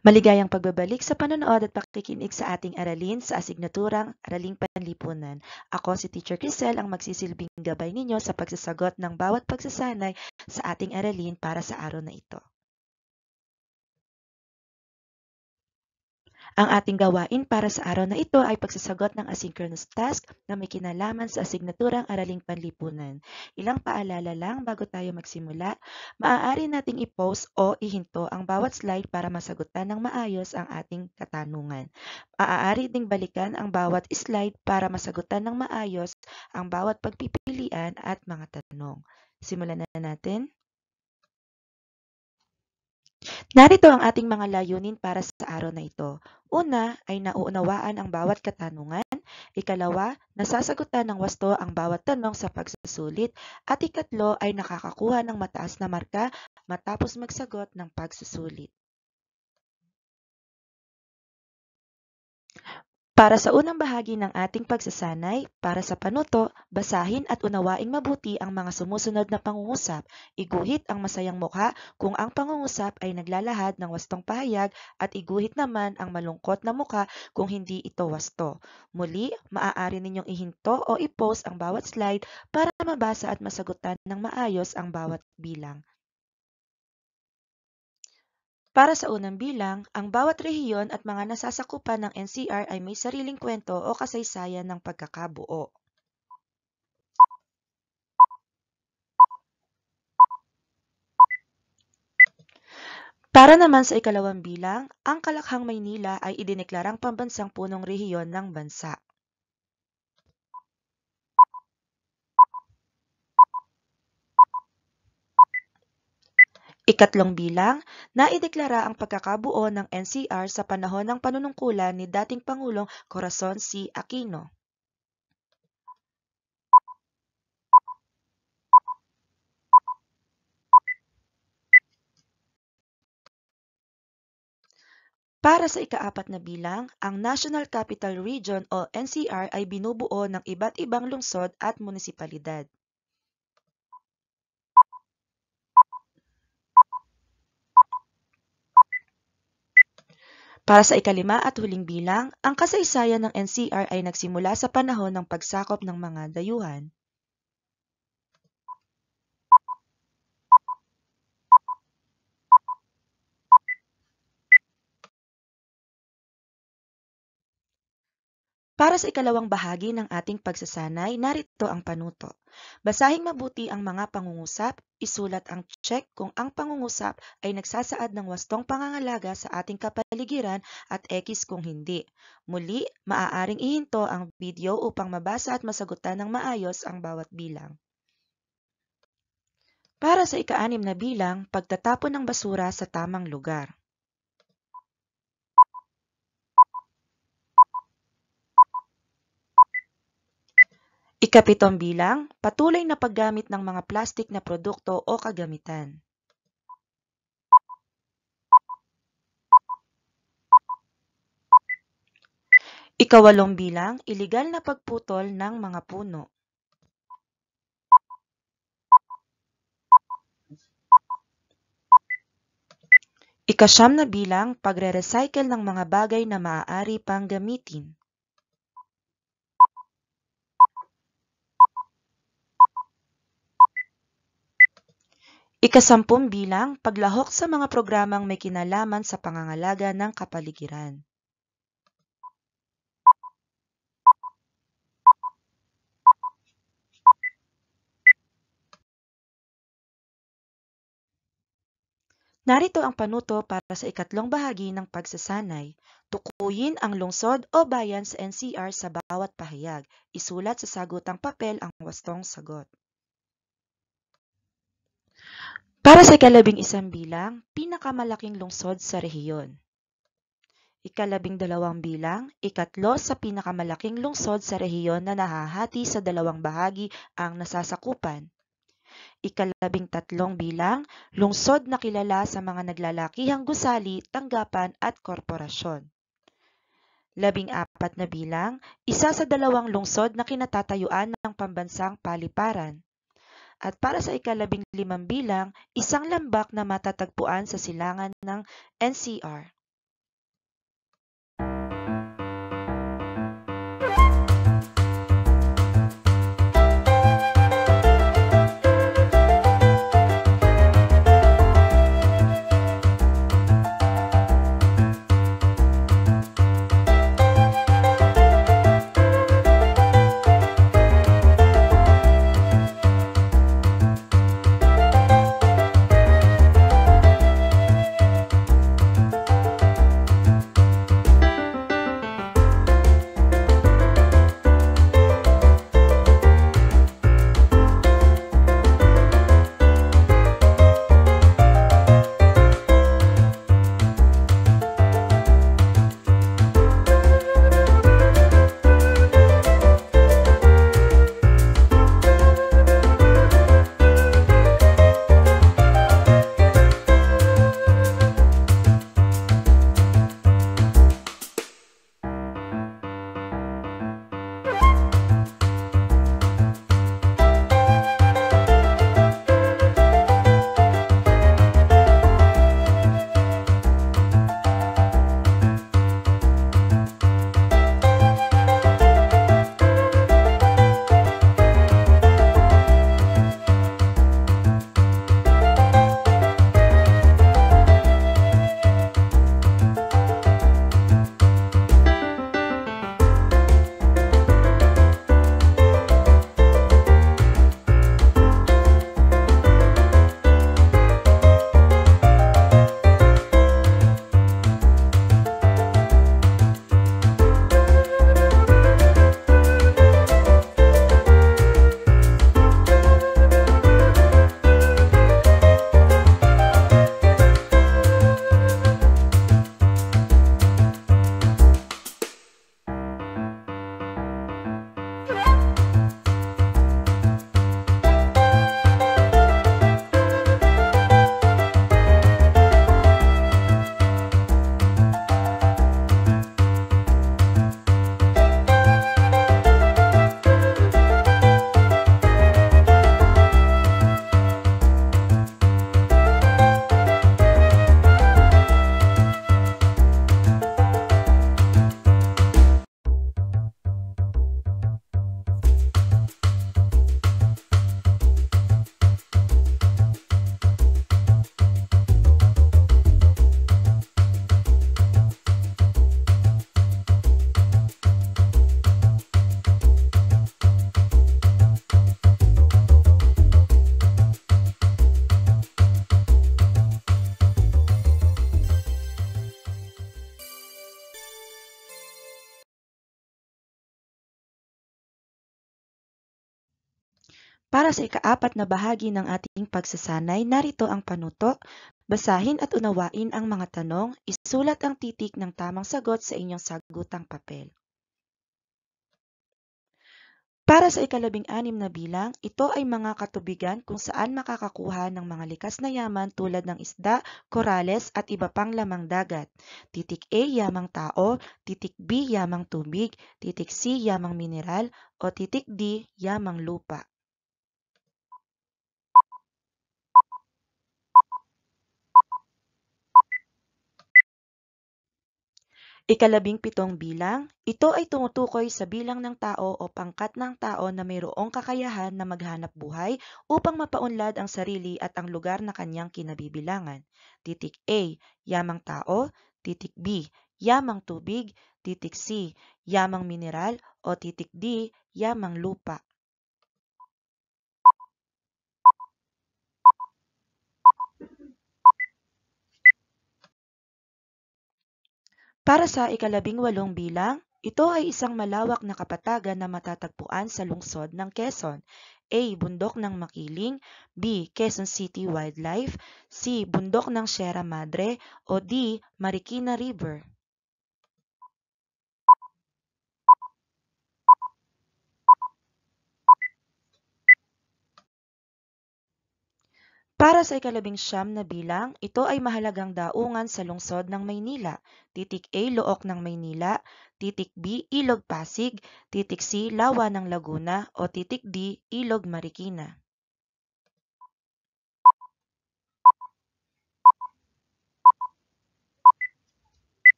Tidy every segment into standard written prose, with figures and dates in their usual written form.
Maligayang pagbabalik sa panonood at pakikinig sa ating aralin sa asignaturang Araling Panlipunan. Ako si Teacher Crisel ang magsisilbing gabay ninyo sa pagsasagot ng bawat pagsasanay sa ating aralin para sa araw na ito. Ang ating gawain para sa araw na ito ay pagsasagot ng asynchronous task na may kinalaman sa asignaturang Araling Panlipunan. Ilang paalala lang bago tayo magsimula, maaari nating i-pause o ihinto ang bawat slide para masagutan ng maayos ang ating katanungan. Maaari ding balikan ang bawat slide para masagutan ng maayos ang bawat pagpipilian at mga tanong. Simulan na natin. Narito ang ating mga layunin para sa araw na ito. Una ay nauunawaan ang bawat katanungan. Ikalawa, nasasagutan ng wasto ang bawat tanong sa pagsusulit. At ikatlo ay nakakakuha ng mataas na marka matapos magsagot ng pagsusulit. Para sa unang bahagi ng ating pagsasanay, para sa panuto, basahin at unawaing mabuti ang mga sumusunod na pangungusap. Iguhit ang masayang mukha kung ang pangungusap ay naglalahad ng wastong pahayag at iguhit naman ang malungkot na mukha kung hindi ito wasto. Muli, maaari ninyong ihinto o i-post ang bawat slide para mabasa at masagutan ng maayos ang bawat bilang. Para sa unang bilang, ang bawat rehiyon at mga nasasakupan ng NCR ay may sariling kwento o kasaysayan ng pagkakabuo. Para naman sa ikalawang bilang, ang Kalakhang Maynila ay idineklarang pambansang punong rehiyon ng bansa. Ikatlong bilang, naideklara ang pagkakabuo ng NCR sa panahon ng panunungkulan ni dating Pangulong Corazon C. Aquino. Para sa ikaapat na bilang, ang National Capital Region o NCR ay binubuo ng iba't ibang lungsod at munisipalidad. Para sa ikalima at huling bilang, ang kasaysayan ng NCR ay nagsimula sa panahon ng pagsakop ng mga dayuhan. Para sa ikalawang bahagi ng ating pagsasanay, narito ang panuto. Basahing mabuti ang mga pangungusap, isulat ang check kung ang pangungusap ay nagsasaad ng wastong pangangalaga sa ating kapaligiran at X kung hindi. Muli, maaaring ihinto ang video upang mabasa at masagutan ng maayos ang bawat bilang. Para sa ika-6 na bilang, pagtatapon ng basura sa tamang lugar. Ika-7 bilang, patuloy na paggamit ng mga plastik na produkto o kagamitan. Ika-8 bilang, iligal na pagputol ng mga puno. Ika-9 na bilang, pagre-recycle ng mga bagay na maaari pang gamitin. Ika-10 bilang, paglahok sa mga programang may kinalaman sa pangangalaga ng kapaligiran. Narito ang panuto para sa ikatlong bahagi ng pagsasanay. Tukuyin ang lungsod o bayan sa NCR sa bawat pahayag. Isulat sa sagutang papel ang wastong sagot. Para sa ika-11 bilang, pinakamalaking lungsod sa rehiyon. Ika-12 bilang, ikatlo sa pinakamalaking lungsod sa rehiyon na nahahati sa dalawang bahagi ang nasasakupan. Ika-13 bilang, lungsod na kilala sa mga naglalakihang gusali, tanggapan at korporasyon. 14 na bilang, isa sa dalawang lungsod na kinatatayuan ng pambansang paliparan. At para sa ika-15 bilang, isang lambak na matatagpuan sa silangan ng NCR. Para sa ikaapat na bahagi ng ating pagsasanay, narito ang panuto. Basahin at unawain ang mga tanong, isulat ang titik ng tamang sagot sa inyong sagutang papel. Para sa ikalabing-anim na bilang, ito ay mga katubigan kung saan makakakuha ng mga likas na yaman tulad ng isda, korales at iba pang lamang dagat. Titik A, yamang tao, titik B, yamang tubig, titik C, yamang mineral, o titik D, yamang lupa. Ikalabing-pitong bilang, ito ay tumutukoy sa bilang ng tao o pangkat ng tao na mayroong kakayahan na maghanap buhay upang mapaunlad ang sarili at ang lugar na kanyang kinabibilangan. Titik A, yamang tao, titik B, yamang tubig, titik C, yamang mineral, o titik D, yamang lupa. Para sa ikalabing-walong bilang, ito ay isang malawak na kapatagan na matatagpuan sa lungsod ng Quezon. A. Bundok ng Makiling, B. Quezon City Wildlife, C. Bundok ng Sierra Madre, o D. Marikina River. Para sa ikalabing-siyam na bilang, ito ay mahalagang daungan sa lungsod ng Maynila. Titik A, Look ng Maynila, titik B, Ilog Pasig, titik C, Lawa ng Laguna, o titik D, Ilog Marikina.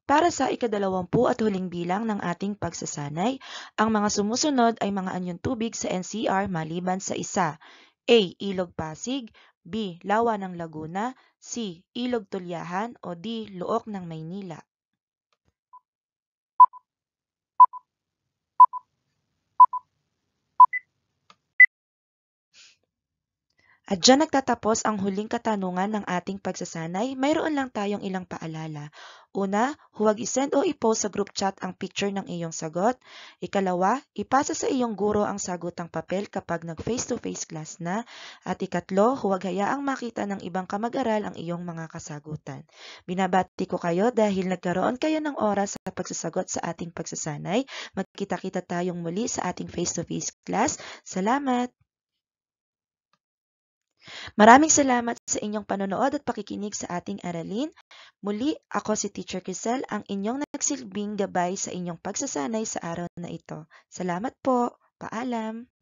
Para sa ikadalawampu at huling bilang ng ating pagsasanay, ang mga sumusunod ay mga anyong tubig sa NCR maliban sa isa. A. Ilog Pasig, B. Lawa ng Laguna, C. Ilog Tulyahan, o D. Luok ng Maynila. At diyan nagtatapos ang huling katanungan ng ating pagsasanay. Mayroon lang tayong ilang paalala. Una, huwag isend o i-post sa group chat ang picture ng iyong sagot. Ikalawa, ipasa sa iyong guro ang sagutang papel kapag nag-face-to-face class na. At ikatlo, huwag hayaang makita ng ibang kamag-aral ang iyong mga kasagutan. Binabati ko kayo dahil nagkaroon kayo ng oras sa pagsasagot sa ating pagsasanay. Magkita-kita tayong muli sa ating face-to-face class. Salamat! Maraming salamat sa inyong panonood at pakikinig sa ating aralin. Muli, ako si Teacher Crisel, ang inyong nagsilbing gabay sa inyong pagsasanay sa araw na ito. Salamat po. Paalam.